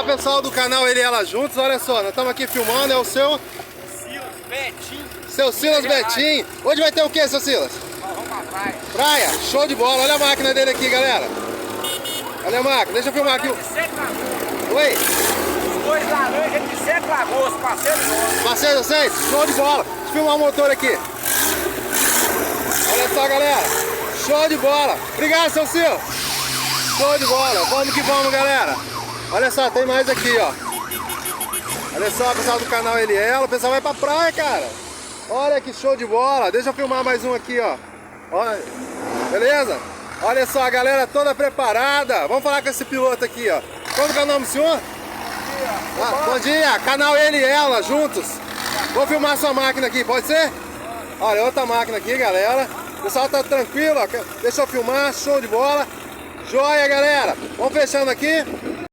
Fala pessoal do canal Ele e Ela Juntos, olha só, nós estamos aqui filmando, é o seu Silas Betinho. Seu Silas Betinho. Hoje vai ter o que, seu Silas? Nós vamos pra praia. Praia, show de bola, olha a máquina dele aqui, galera. Olha a máquina, deixa eu filmar aqui. De 7 lagoas. Oi, Os dois laranjas de 7 lagoas, parceiro nosso. parceiro de vocês, show de bola. Deixa eu filmar o motor aqui. Olha só, galera, show de bola. Obrigado, seu Silas. Show de bola, vamos que vamos, galera. Olha só, tem mais aqui, ó. Olha só, pessoal do canal Ele e Ela, o pessoal vai pra praia, cara. Olha que show de bola. Deixa eu filmar mais um aqui, ó. Olha. Beleza? Olha só, a galera toda preparada. Vamos falar com esse piloto aqui, ó. Como que é o nome do senhor? Bom dia, canal Ele e Ela, juntos. Vou filmar sua máquina aqui, pode ser? Olha, outra máquina aqui, galera. O pessoal tá tranquilo, ó. Deixa eu filmar, show de bola. Joia, galera. Vamos fechando aqui.